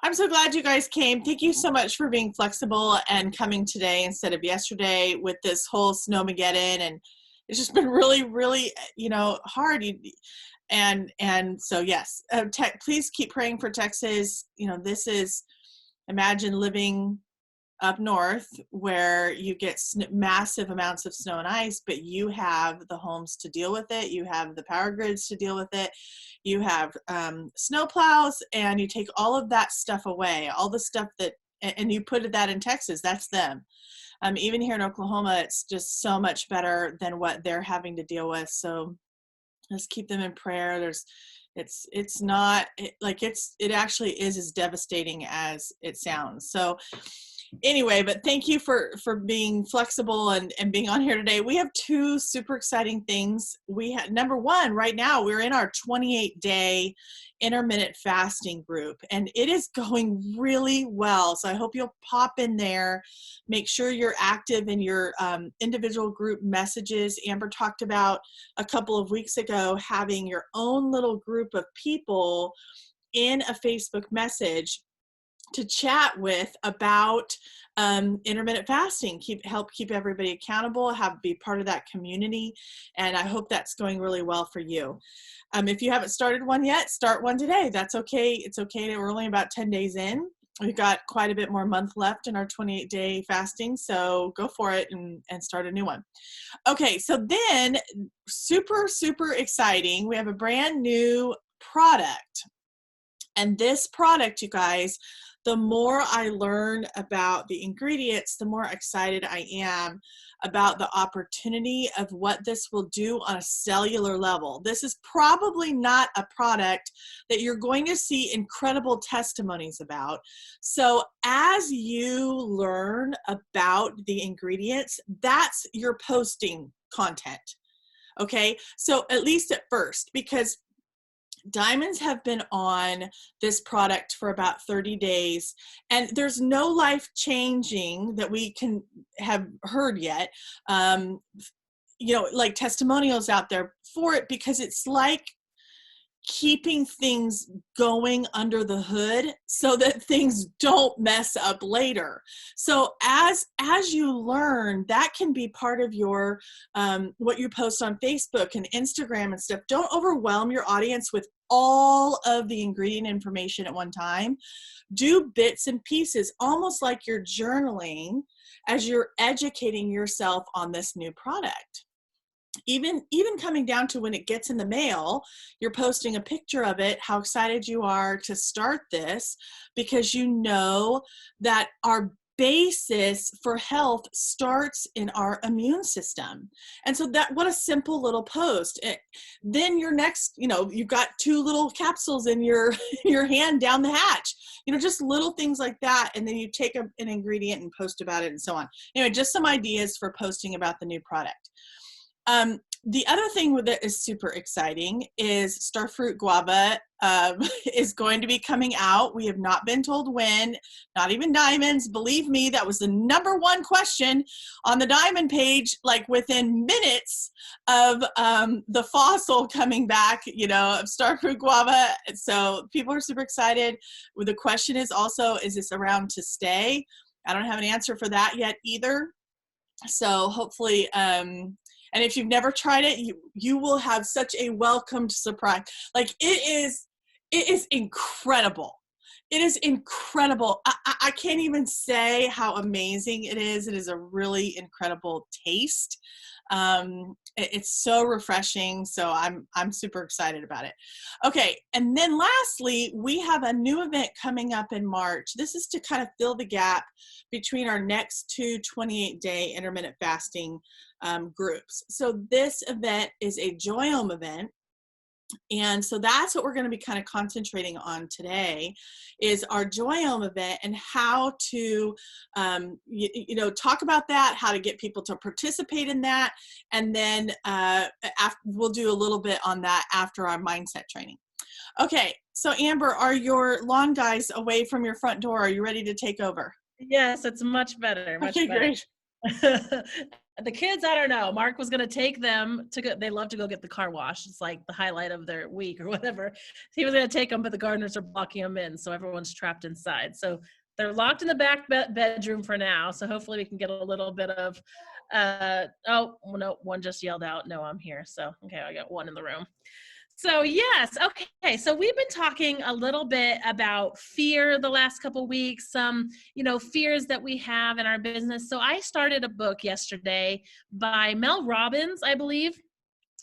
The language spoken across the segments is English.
I'm so glad you guys came. Thank you so much for being flexible and coming today instead of yesterday with this whole snowmageddon. And it's just been really, hard. And so yes, please keep praying for Texas. This is, imagine living up north where you get massive amounts of snow and ice, but you have the homes to deal with it. You have the power grids to deal with it. You have snow plows, and you take all of that stuff away, all the stuff and you put that in Texas, that's them. Even here in Oklahoma, it's just so much better than what they're having to deal with. So let's keep them in prayer. It actually is as devastating as it sounds. So anyway, but thank you for being flexible and being on here today. We have two super exciting things. Number one, right now we're in our 28-day intermittent fasting group, and it is going really well. So I hope you'll pop in there. Make sure you're active in your individual group messages. Amber talked about a couple of weeks ago having your own little group of people in a Facebook message to chat with about intermittent fasting, help keep everybody accountable, be part of that community. And I hope that's going really well for you. If you haven't started one yet, start one today. That's okay. It's okay. We're only about 10 days in. We've got quite a bit more month left in our 28-day fasting. So go for it and start a new one. Okay. So then super exciting. We have a brand new product. And this product, you guys, the more I learn about the ingredients, the more excited I am about the opportunity of what this will do on a cellular level. This is probably not a product that you're going to see incredible testimonies about. So as you learn about the ingredients, that's your posting content. Okay, so at least at first, because Diamonds have been on this product for about 30 days, and there's no life changing that we can have heard yet, like testimonials out there for it, because it's like keeping things going under the hood so that things don't mess up later. So as you learn, that can be part of your what you post on Facebook and Instagram and stuff. Don't overwhelm your audience with all of the ingredient information at one time. Do bits and pieces, almost like you're journaling as you're educating yourself on this new product. Even coming down to when it gets in the mail, you're posting a picture of it, how excited you are to start this, because you know that our basis for health starts in our immune system. And so what a simple little post. Then your next, you've got 2 little capsules in your hand down the hatch, just little things like that. And then you take an ingredient and post about it and so on. Anyway, just some ideas for posting about the new product. The other thing that is super exciting is Starfruit Guava is going to be coming out. We have not been told when, not even Diamonds. Believe me, that was the number one question on the Diamond page, like within minutes of the fossil coming back, of Starfruit Guava. So people are super excited. The question is also, is this around to stay? I don't have an answer for that yet either. So hopefully, and if you've never tried it, you will have such a welcomed surprise. Like it is incredible. It is incredible. I can't even say how amazing it is. It is a really incredible taste. It's so refreshing. So I'm super excited about it. Okay. And then lastly, we have a new event coming up in March. This is to kind of fill the gap between our next 2 28-day intermittent fasting groups. So this event is a Joyome event. And so that's what we're going to be kind of concentrating on today, is our Joyome event and how to, talk about that, how to get people to participate in that. And then we'll do a little bit on that after our mindset training. Okay. So Amber, are your lawn guys away from your front door? Are you ready to take over? Yes, it's much better. Much okay, better. Great. The kids, I don't know. Mark was going to take them to go. They love to go get the car wash. It's like the highlight of their week or whatever. He was going to take them, but the gardeners are blocking them in. So everyone's trapped inside. So they're locked in the back bedroom for now. So hopefully we can get a little bit of, oh, no, one just yelled out, no, I'm here. So, okay, I got one in the room. So yes, okay. So we've been talking a little bit about fear the last couple of weeks, some, fears that we have in our business. So I started a book yesterday by Mel Robbins, I believe.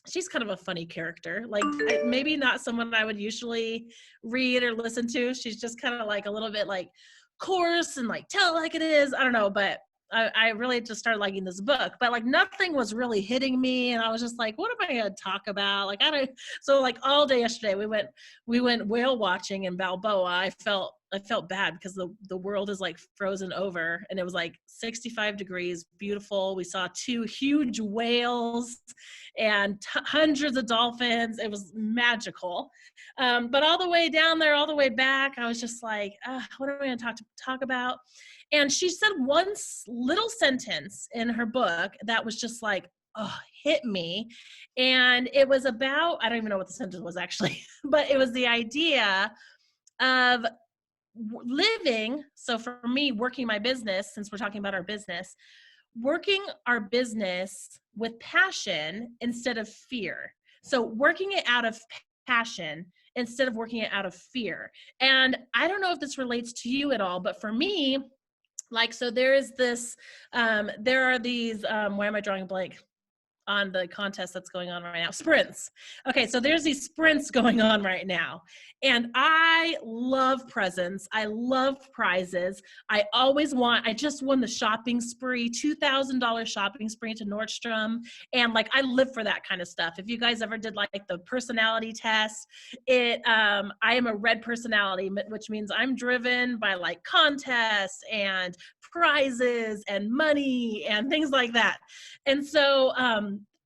She's kind of a funny character, like maybe not someone I would usually read or listen to. She's just kind of like a little bit like coarse and like tell it like it is. I don't know, but I really just started liking this book, but like nothing was really hitting me. And I was just like, what am I going to talk about? Like, so like all day yesterday we went whale watching in Balboa. I felt bad because the world is like frozen over, and it was like 65 degrees, beautiful. We saw 2 huge whales and hundreds of dolphins. It was magical. But all the way down there, all the way back, I was just like, what are we going to talk about? And she said one little sentence in her book that was just like, hit me. And it was about, I don't even know what the sentence was actually, but it was the idea of living. So for me, working my business, since we're talking about our business, working our business with passion instead of fear. So working it out of passion instead of working it out of fear. And I don't know if this relates to you at all, but for me, like, so there is this, there are these, why am I drawing a blank on the contest that's going on right now? Sprints. Okay, so there's these sprints going on right now. And I love presents. I love prizes. I just won the shopping spree, $2,000 shopping spree to Nordstrom. And like, I live for that kind of stuff. If you guys ever did like the personality test, I am a red personality, which means I'm driven by like contests and prizes and money and things like that. And so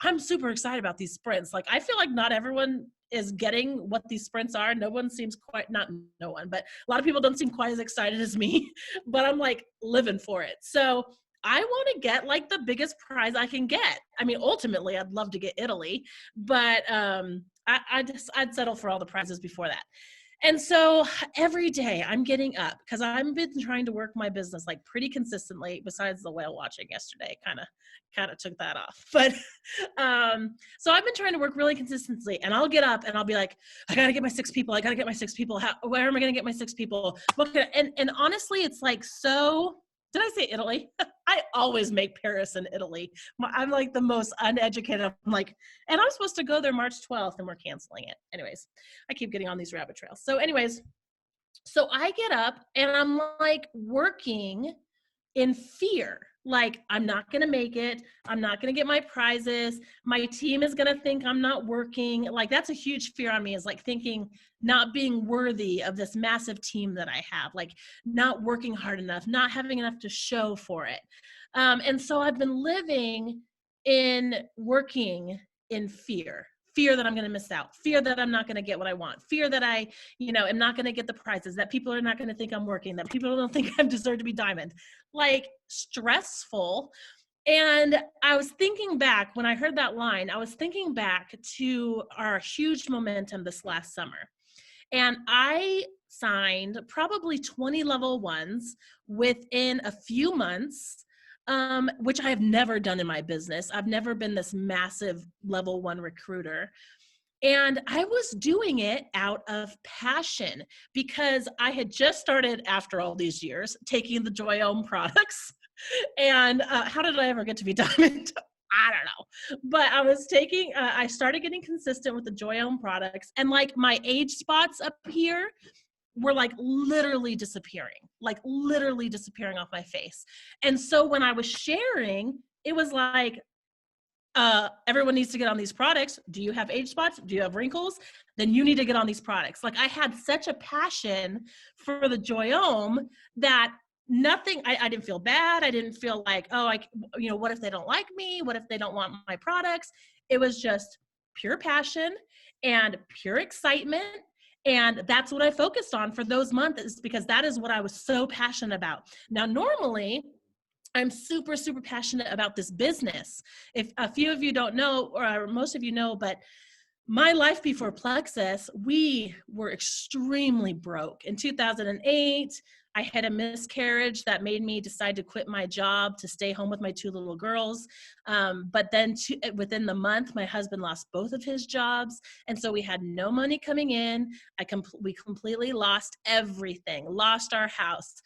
I'm super excited about these sprints. Like, I feel like not everyone is getting what these sprints are. No one seems quite, not no one, but a lot of people don't seem quite as excited as me, but I'm like living for it. So I want to get like the biggest prize I can get. I mean, ultimately I'd love to get Italy, but I'd settle for all the prizes before that. And so every day I'm getting up because I've been trying to work my business like pretty consistently, besides the whale watching yesterday, kind of took that off. But so I've been trying to work really consistently, and I'll get up and I'll be like, I got to get my 6 people. I got to get my 6 people. Where am I going to get my 6 people? And honestly, it's like, so did I say Italy? I always make Paris and Italy. I'm like the most uneducated. I'm like, and I'm supposed to go there March 12th and we're canceling it. Anyways, I keep getting on these rabbit trails. So anyways, so I get up and I'm like working in fear. Like, I'm not going to make it. I'm not going to get my prizes. My team is going to think I'm not working. Like, that's a huge fear on me, is like thinking not being worthy of this massive team that I have, like not working hard enough, not having enough to show for it. And so I've been living in working in fear that I'm going to miss out, fear that I'm not going to get what I want, fear that I, am not going to get the prizes, that people are not going to think I'm working, that people don't think I deserve to be diamond, like stressful. And I was thinking back when I heard that line, I was thinking back to our huge momentum this last summer. And I signed probably 20 level 1s within a few months, which I have never done in my business. I've never been this massive level 1 recruiter. And I was doing it out of passion because I had just started, after all these years, taking the Joyome products. And how did I ever get to be diamond? I don't know. But I was I started getting consistent with the Joyome products, and like my age spots up here were like literally disappearing off my face. And so when I was sharing, it was like, everyone needs to get on these products. Do you have age spots? Do you have wrinkles? Then you need to get on these products. Like, I had such a passion for the Joyome that I didn't feel bad. I didn't feel like, what if they don't like me? What if they don't want my products? It was just pure passion and pure excitement. And that's what I focused on for those months, because that is what I was so passionate about. Now, normally I'm super, super passionate about this business. If a few of you don't know, or most of you know, but my life before Plexus, we were extremely broke. In 2008, I had a miscarriage that made me decide to quit my job to stay home with my 2 little girls. But then within the month, my husband lost both of his jobs. And so we had no money coming in. We completely lost everything, lost our house,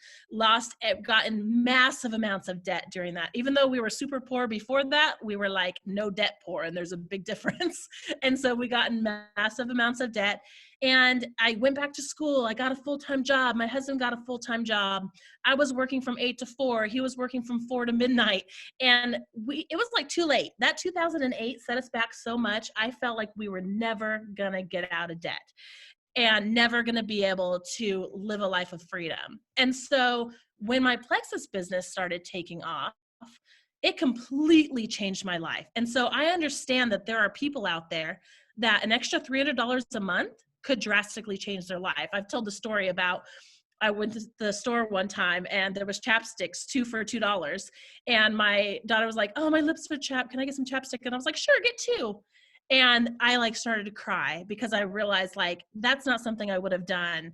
gotten massive amounts of debt during that. Even though we were super poor before that, we were like no debt poor, and there's a big difference. And so we got in massive amounts of debt. And I went back to school. I got a full-time job. My husband got a full-time job. I was working from 8 to 4. He was working from 4 to midnight. And it was like too late. That 2008 set us back so much. I felt like we were never going to get out of debt and never going to be able to live a life of freedom. And so when my Plexus business started taking off, it completely changed my life. And so I understand that there are people out there that an extra $300 a month could drastically change their life. I've told the story about I went to the store one time and there was chapsticks, 2 for $2. And my daughter was like, "Oh, my lips are chapped. Can I get some chapstick?" And I was like, "Sure, get 2." And I like started to cry because I realized like that's not something I would have done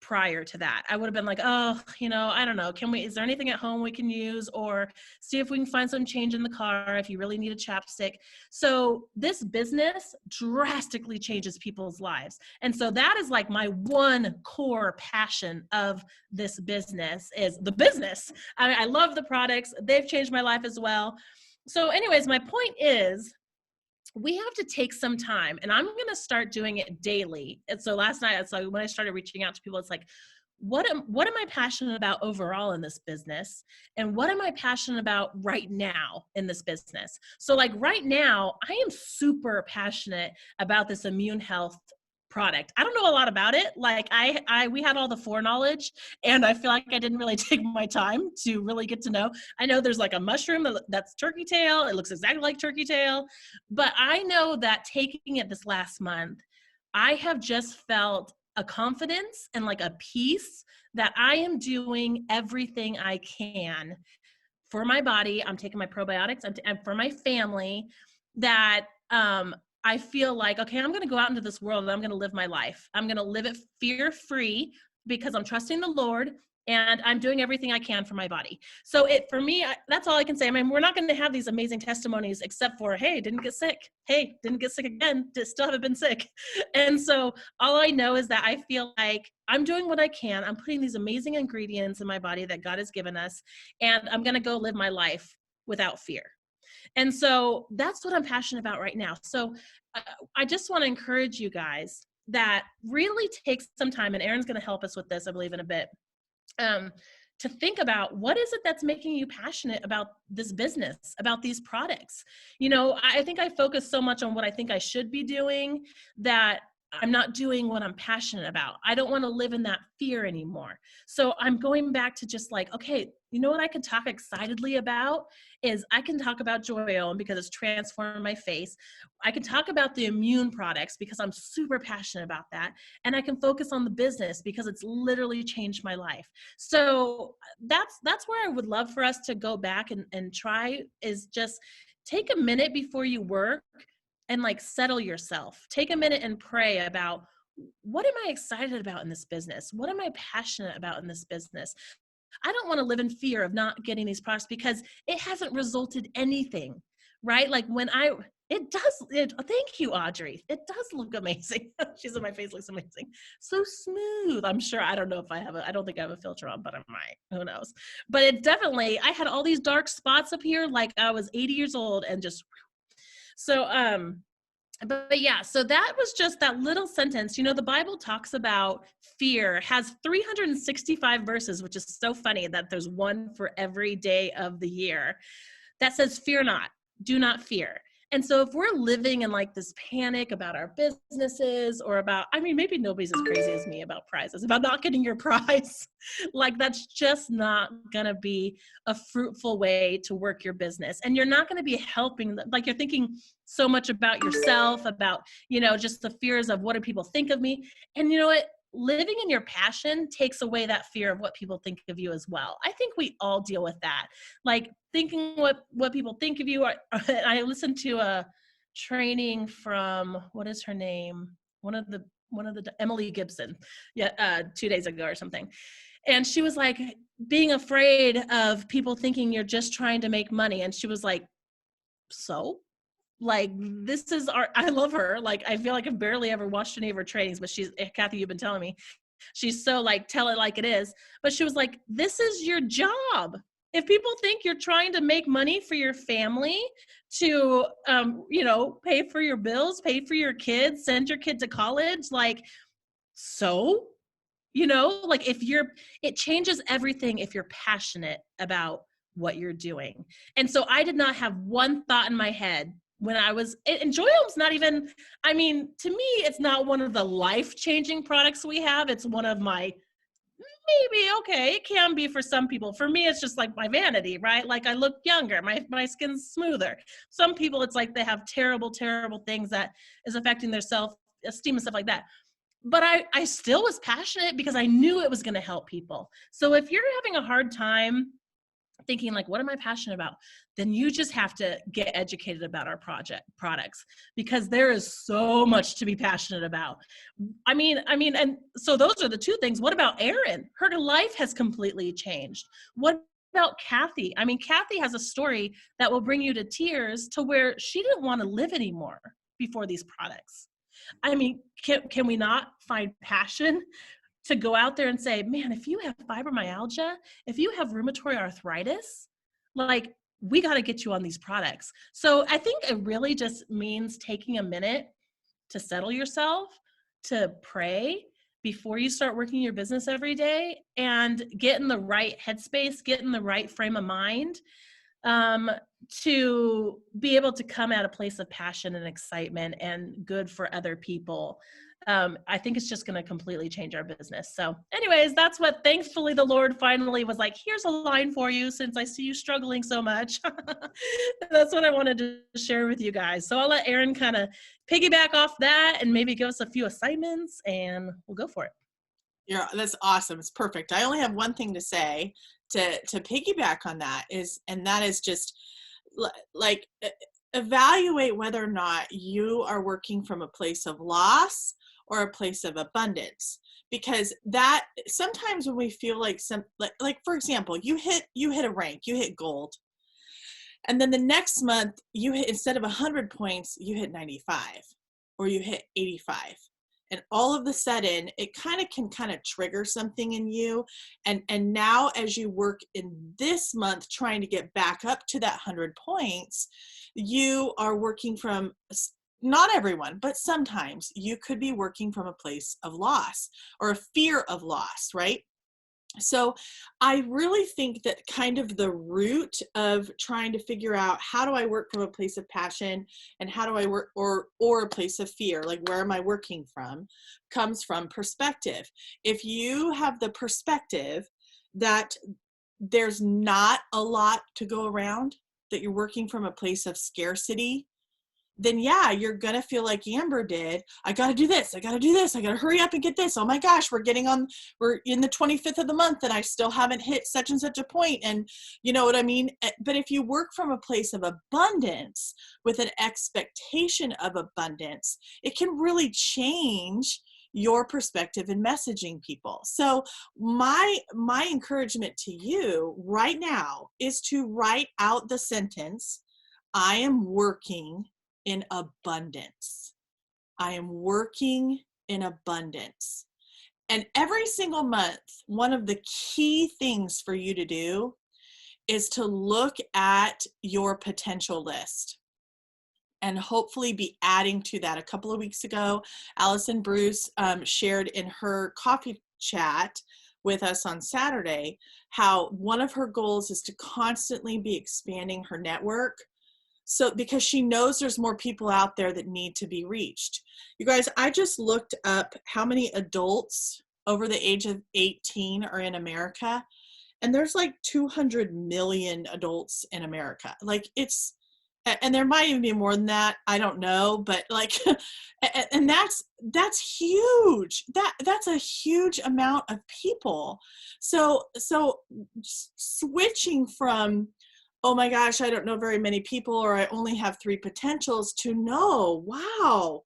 prior to that. I would have been like, "Oh, I don't know. Is there anything at home we can use, or see if we can find some change in the car if you really need a chapstick?" So this business drastically changes people's lives. And so that is like my one core passion of this business is the business. I love the products. They've changed my life as well. So anyways, my point is, we have to take some time, and I'm going to start doing it daily. And so last night, so when I started reaching out to people, it's like, what am I passionate about overall in this business? And what am I passionate about right now in this business? So like right now, I am super passionate about this immune health product. I don't know a lot about it. Like we had all the foreknowledge, and I feel like I didn't really take my time to really get to know. I know there's like a mushroom that's turkey tail. It looks exactly like turkey tail, but I know that taking it this last month, I have just felt a confidence and like a peace that I am doing everything I can for my body. I'm taking my probiotics and for my family, that I feel like, okay, I'm going to go out into this world and I'm going to live my life. I'm going to live it fear-free because I'm trusting the Lord and I'm doing everything I can for my body. So for me, that's all I can say. I mean, we're not going to have these amazing testimonies except for, hey, didn't get sick. Hey, didn't get sick again. Still haven't been sick. And so all I know is that I feel like I'm doing what I can. I'm putting these amazing ingredients in my body that God has given us, and I'm going to go live my life without fear. And so that's what I'm passionate about right now. So I just want to encourage you guys that really take some time, and Erin's going to help us with this, I believe, in a bit, to think about what is it that's making you passionate about this business, about these products. I think I focus so much on what I think I should be doing that I'm not doing what I'm passionate about. I don't want to live in that fear anymore. So I'm going back to just like, okay, you know what I can talk excitedly about is I can talk about Joyome because it's transformed my face. I can talk about the immune products because I'm super passionate about that. And I can focus on the business because it's literally changed my life. So that's where I would love for us to go back and try is just take a minute before you work and like settle yourself. Take a minute and pray about, what am I excited about in this business? What am I passionate about in this business? I don't want to live in fear of not getting these products because it hasn't resulted anything, right? Like thank you, Audrey. It does look amazing. She's in my face, looks amazing. So smooth. I'm sure, I don't know if I don't think I have a filter on, but I might, who knows? But it definitely, I had all these dark spots up here like I was 80 years old and just, so, but yeah, so that was just that little sentence. The Bible talks about fear, has 365 verses, which is so funny that there's one for every day of the year that says, fear not, do not fear. And so if we're living in like this panic about our businesses or about, maybe nobody's as crazy as me about prizes, about not getting your prize, like that's just not going to be a fruitful way to work your business. And you're not going to be helping, like you're thinking so much about yourself, about, just the fears of what do people think of me. And you know what? living in your passion takes away that fear of what people think of you as well. I think we all deal with that. Like thinking what people think of you. I listened to a training from, what is her name? One of the Emily Gibson, 2 days ago or something. And she was like being afraid of people thinking you're just trying to make money. And she was like, so like, this is I love her. Like, I feel like I've barely ever watched any of her trainings, but Kathy, you've been telling me, she's so like, tell it like it is. But she was like, this is your job. If people think you're trying to make money for your family to, pay for your bills, pay for your kids, send your kid to college, like, so, like it changes everything if you're passionate about what you're doing. And so I did not have one thought in my head when I was, and Joy Home's not even, I mean, to me, it's not one of the life-changing products we have. It's one of my, maybe, okay, it can be for some people. For me, it's just like my vanity, right? Like I look younger, my skin's smoother. Some people, it's like they have terrible, terrible things that is affecting their self-esteem and stuff like that. But I still was passionate because I knew it was going to help people. So if you're having a hard time thinking like, what am I passionate about? Then you just have to get educated about our products, because there is so much to be passionate about. I mean, and so those are the two things. What about Erin? Her life has completely changed. What about Kathy? I mean, Kathy has a story that will bring you to tears, to where she didn't want to live anymore before these products. I mean, can we not find passion to go out there and say, man, if you have fibromyalgia, if you have rheumatoid arthritis, like, we got to get you on these products. So I think it really just means taking a minute to settle yourself, to pray before you start working your business every day, and get in the right headspace, get in the right frame of mind, to be able to come at a place of passion and excitement and good for other people. I think it's just going to completely change our business. So anyways, that's what, thankfully, the Lord finally was like, here's a line for you, since I see you struggling so much. That's what I wanted to share with you guys. So I'll let Erin kind of piggyback off that and maybe give us a few assignments, and we'll go for it. Yeah, that's awesome. It's perfect. I only have one thing to say to piggyback on that and that is just like, evaluate whether or not you are working from a place of loss or a place of abundance. Because that sometimes when we feel like like for example, you hit a rank, you hit gold, and then the next month you hit, instead of 100 points, you hit 95 or you hit 85. And all of a sudden it can trigger something in you. And now as you work in this month trying to get back up to that 100 points, you are working from, not everyone, but sometimes you could be working from a place of loss or a fear of loss, right? So I really think that kind of the root of trying to figure out, how do I work from a place of passion and how do I work, or a place of fear, like where am I working from, comes from perspective. If you have the perspective that there's not a lot to go around, that you're working from a place of scarcity, then yeah, you're going to feel like Amber did. I got to do this. I got to do this. I got to hurry up and get this. Oh my gosh, we're in the 25th of the month and I still haven't hit such and such a point. And you know what I mean? But if you work from a place of abundance with an expectation of abundance, it can really change your perspective in messaging people. So my encouragement to you right now is to write out the sentence, I am working in abundance. I am working in abundance. And every single month, one of the key things for you to do is to look at your potential list and hopefully be adding to that. A couple of weeks ago, Allison Bruce shared in her coffee chat with us on Saturday how one of her goals is to constantly be expanding her network. So, because she knows there's more people out there that need to be reached. You guys, I just looked up how many adults over the age of 18 are in America, and there's like 200 million adults in America. Like, it's and there might even be more than that. I don't know, but like, and that's huge. That's a huge amount of people. So switching from, oh my gosh, I don't know very many people, or I only have 3 potentials, to no, wow,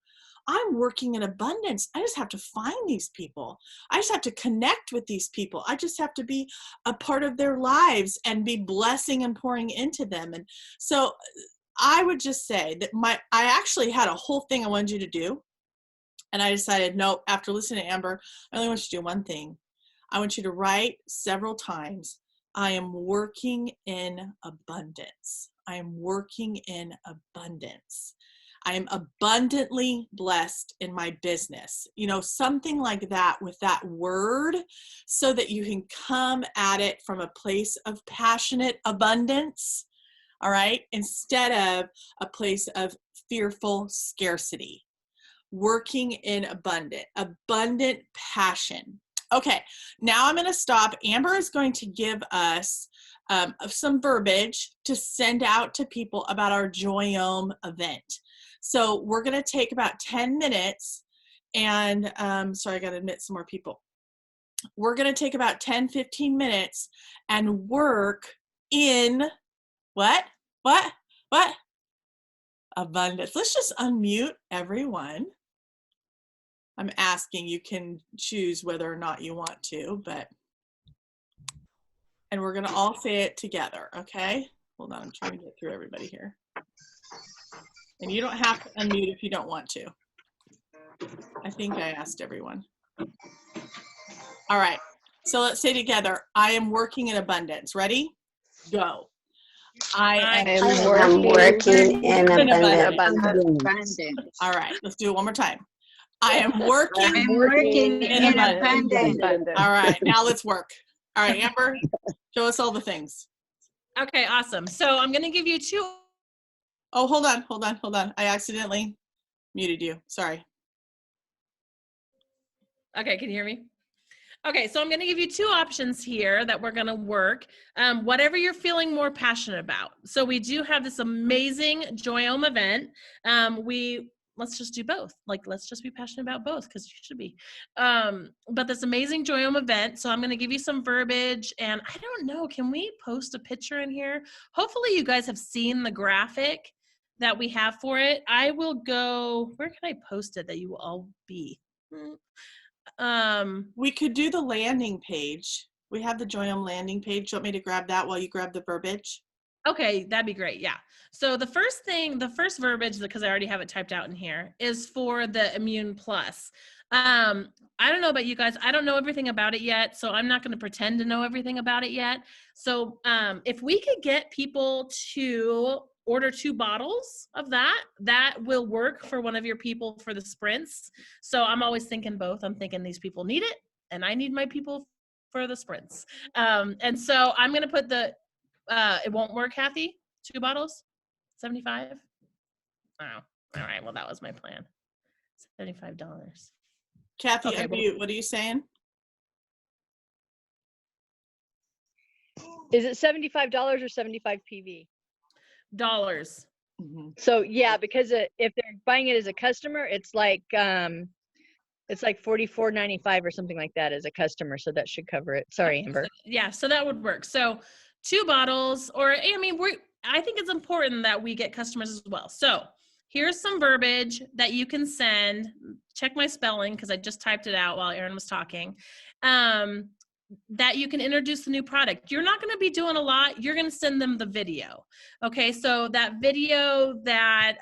I'm working in abundance. I just have to find these people. I just have to connect with these people. I just have to be a part of their lives and be blessing and pouring into them. And so I would just say that I actually had a whole thing I wanted you to do. And I decided, no, after listening to Amber, I only want you to do one thing. I want you to write several times, I am working in abundance. I am working in abundance. I am abundantly blessed in my business. You know, something like that with that word, so that you can come at it from a place of passionate abundance, all right, instead of a place of fearful scarcity. Working in abundant passion. Okay, now I'm going to stop. Amber is going to give us some verbiage to send out to people about our Joyome event. So we're going to take about 10 minutes, and sorry, I got to admit some more people. We're going to take about 10-15 minutes and work in what? Abundance. Let's just unmute everyone. I'm asking, you can choose whether or not you want to, and we're going to all say it together, okay? Hold on, I'm trying to get through everybody here. And you don't have to unmute if you don't want to. I think I asked everyone. All right, so let's say together, I am working in abundance. Ready? Go. I am working in abundance. All right, let's do it one more time. I am working in abundance. All right, now let's work. All right, Amber, show us all the things. Okay, awesome. So I'm going to give you 2. Oh, hold on. I accidentally muted you. Sorry. Okay, can you hear me? Okay, so I'm going to give you 2 options here that we're going to work, whatever you're feeling more passionate about. So we do have this amazing Joyome event. Let's just do both. Like, let's just be passionate about both, because you should be. But this amazing Joyome event. So I'm going to give you some verbiage, and I don't know, can we post a picture in here? Hopefully you guys have seen the graphic that we have for it. I will go, where can I post it that you will all be? We could do the landing page. We have the Joyome landing page. Do you want me to grab that while you grab the verbiage? Okay, that'd be great. Yeah. So the first verbiage, because I already have it typed out in here, is for the Immune Plus. I don't know about you guys. I don't know everything about it yet, so I'm not going to pretend to know everything about it yet. So if we could get people to order 2 bottles of that will work for one of your people for the sprints. So I'm always thinking both. I'm thinking these people need it, and I need my people for the sprints. And so I'm going to put it won't work, Kathy? 2 bottles? 75? Oh, all right. Well, that was my plan. $75. Kathy, Okay, what are you saying? Is it $75 or 75 PV? Dollars. Mm-hmm. So yeah, because if they're buying it as a customer, it's like $44.95 or something like that as a customer. So that should cover it. Sorry, Amber. Yeah, so that would work. So 2 bottles, or I mean, I think it's important that we get customers as well. So here's some verbiage that you can send. Check my spelling, because I just typed it out while Erin was talking. That you can introduce the new product. You're not going to be doing a lot. You're going to send them the video. Okay, so that video that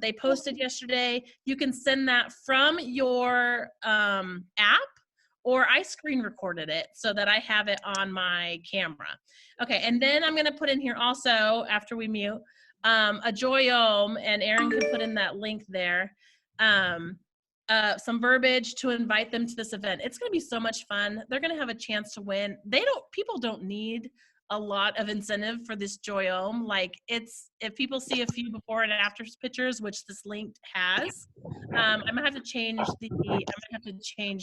they posted yesterday, you can send that from your app, or I screen recorded it so that I have it on my camera. Okay, and then I'm going to put in here also, after we mute, a Joyome, and Erin can put in that link there. Some verbiage to invite them to this event. It's going to be so much fun. They're going to have a chance to win. People don't need a lot of incentive for this Joyome. Like, if people see a few before and after pictures, which this link has, I might have to change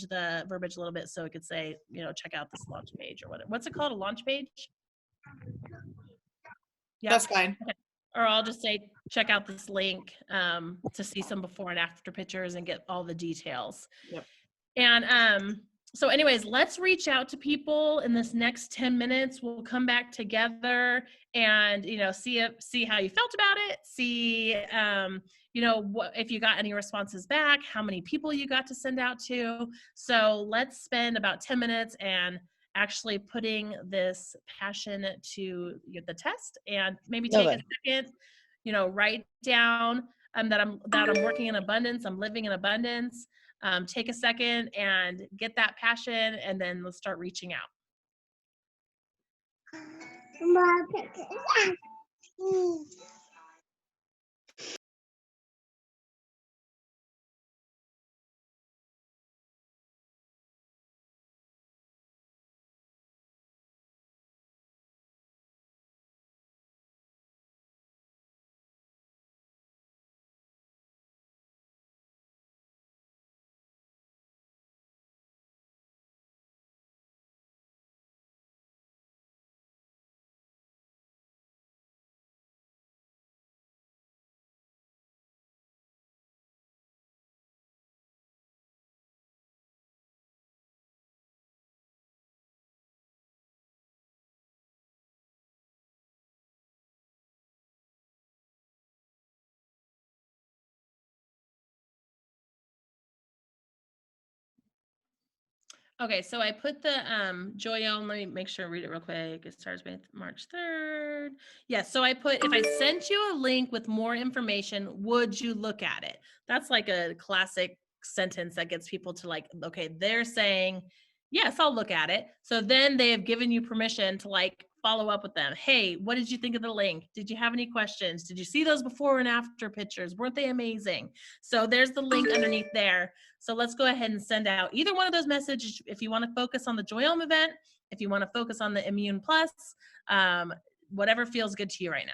the verbiage a little bit, so it could say, check out this launch page or whatever. What's it called? A launch page? Yeah, that's fine. or I'll just say, check out this link to see some before and after pictures and get all the details. Yep. And so anyways, let's reach out to people in this next 10 minutes. We'll come back together and, see how you felt about it. See, if you got any responses back, how many people you got to send out to. So let's spend about 10 minutes and actually putting this passion to the test, and maybe take a second, write down that I'm working in abundance, I'm living in abundance. Take a second and get that passion, and then let's start reaching out. Okay, so I put the Joyome, let me make sure I read it real quick. It starts with March 3rd. Yeah, so I put, if I sent you a link with more information, would you look at it? That's like a classic sentence that gets people to like, okay, they're saying, yes, I'll look at it. So then they have given you permission to like follow up with them. Hey, what did you think of the link? Did you have any questions? Did you see those before and after pictures? Weren't they amazing? So there's the link underneath there. So let's go ahead and send out either one of those messages. If you want to focus on the Joyome event, if you want to focus on the Immune Plus, whatever feels good to you right now.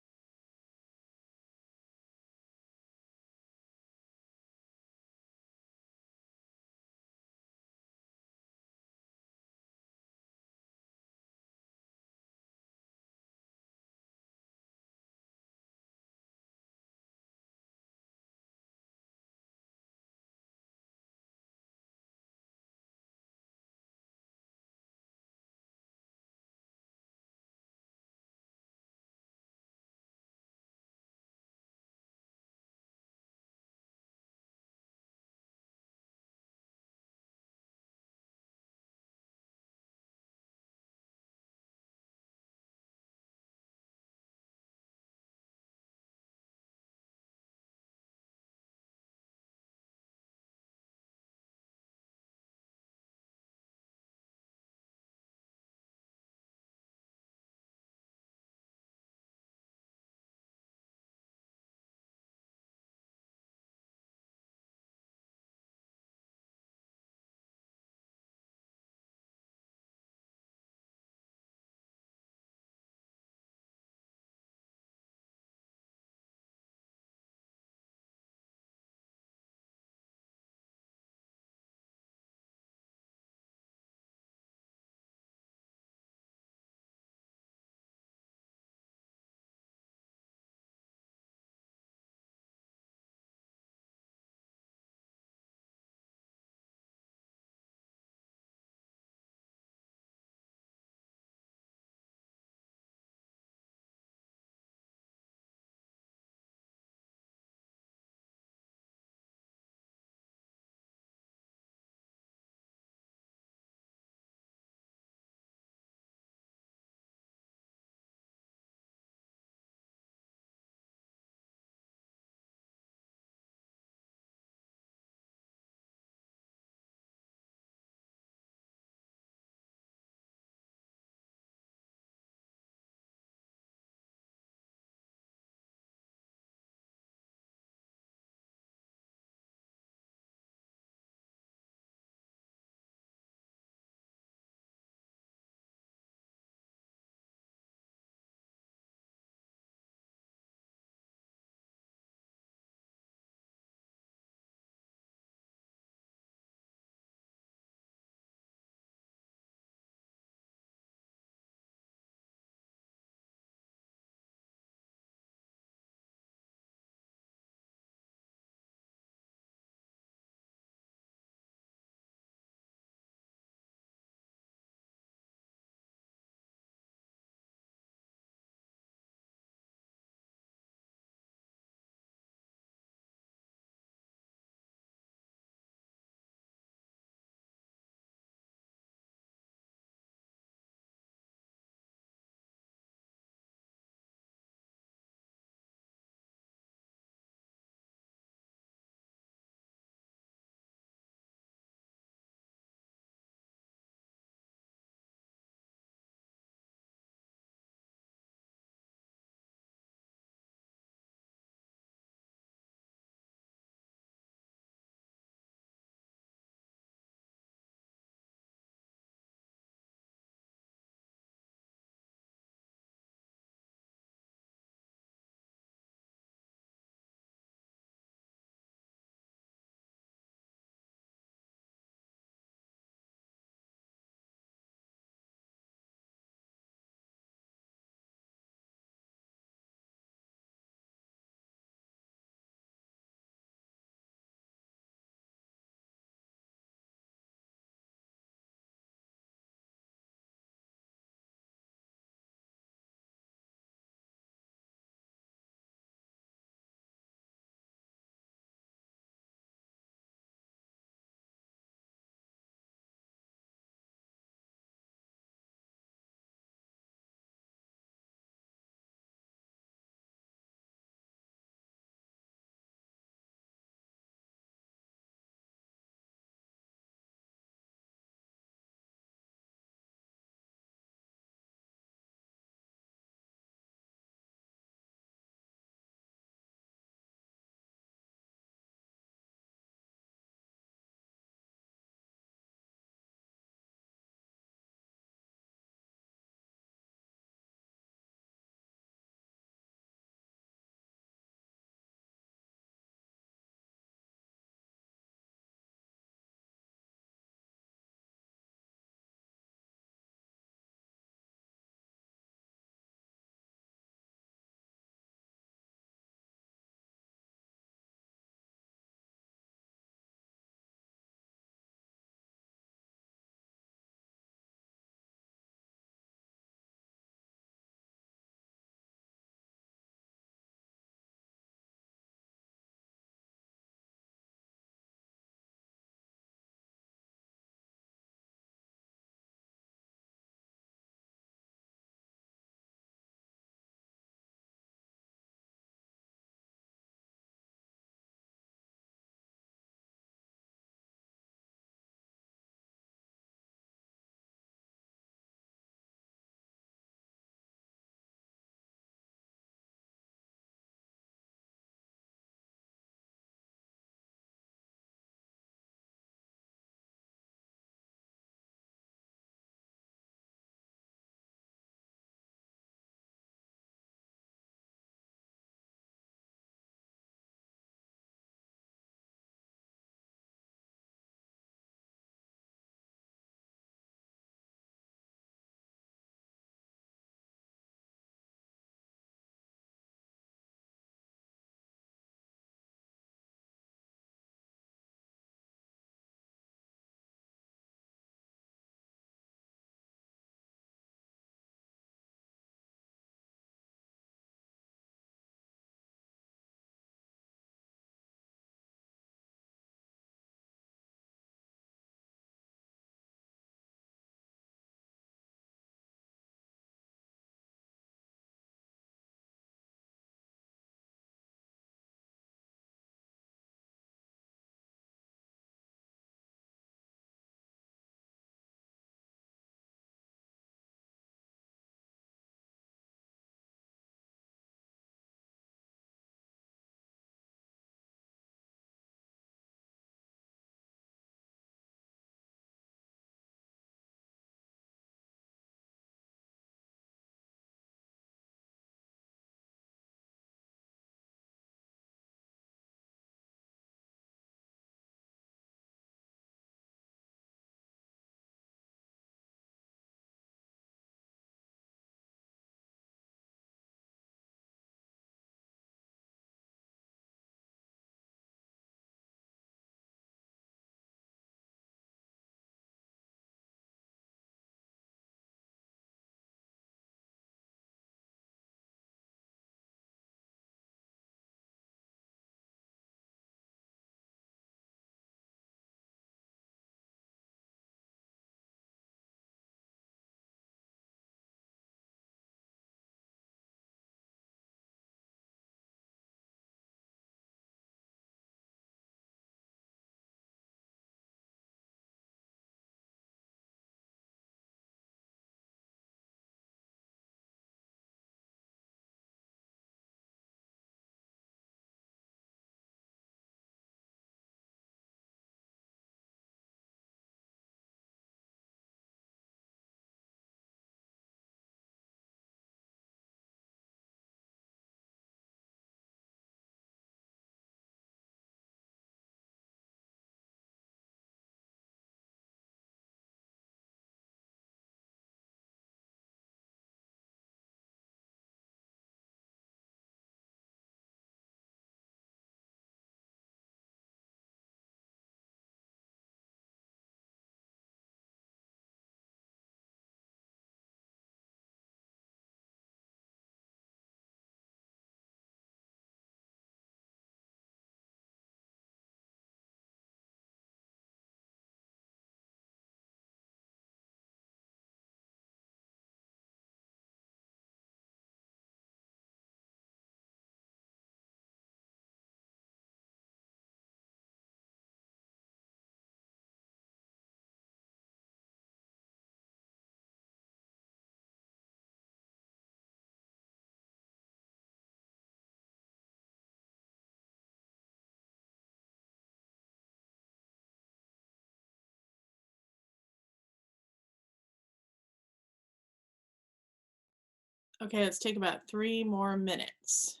Okay, let's take about 3 more minutes.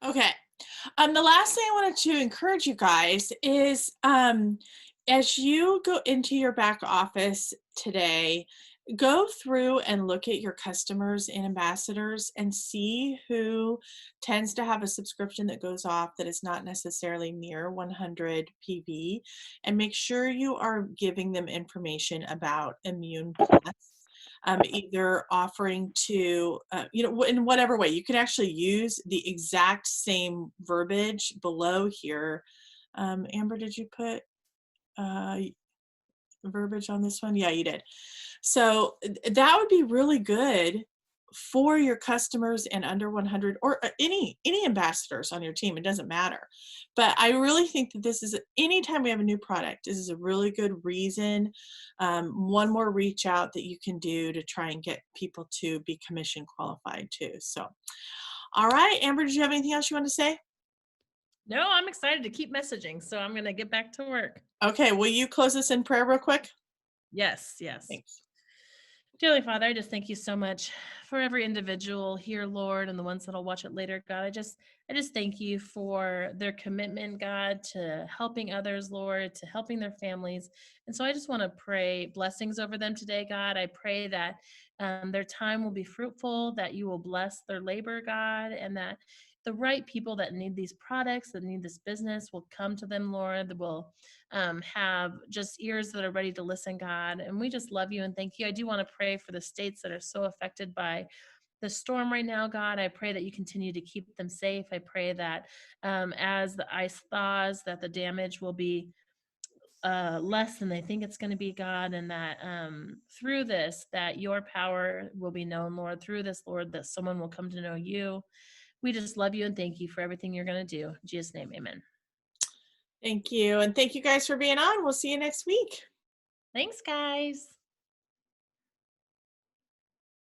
Okay. The last thing I wanted to encourage you guys is as you go into your back office today, go through and look at your customers and ambassadors and see who tends to have a subscription that goes off that is not necessarily near 100 PV, and make sure you are giving them information about Immune Plus. Either offering to, in whatever way. You can actually use the exact same verbiage below here. Amber, did you put verbiage on this one? Yeah, you did. So that would be really good for your customers and under 100, or any ambassadors on your team. It doesn't matter. But I really think that this is, anytime we have a new product, this is a really good reason, one more reach out that you can do to try and get people to be commission qualified too. So, all right, Amber, did you have anything else you want to say? No, I'm excited to keep messaging, so I'm going to get back to work. Okay, will you close us in prayer real quick? Yes. Thanks. Dearly Father, I just thank you so much for every individual here, Lord, and the ones that'll watch it later, God. I just thank you for their commitment, God, to helping others, Lord, to helping their families. And so I just want to pray blessings over them today, God. I pray that their time will be fruitful, that you will bless their labor, God, and that the right people that need these products, that need this business, will come to them, Lord, that will have just ears that are ready to listen, God. And we just love you and thank you. I do want to pray for the states that are so affected by the storm right now, God. I pray that you continue to keep them safe. I pray that as the ice thaws, that the damage will be less than they think it's going to be, God, and that through this, that your power will be known, Lord. Through this, Lord, that someone will come to know you. We just love you and thank you for everything you're going to do. In Jesus' name, amen. Thank you. And thank you guys for being on. We'll see you next week. Thanks, guys.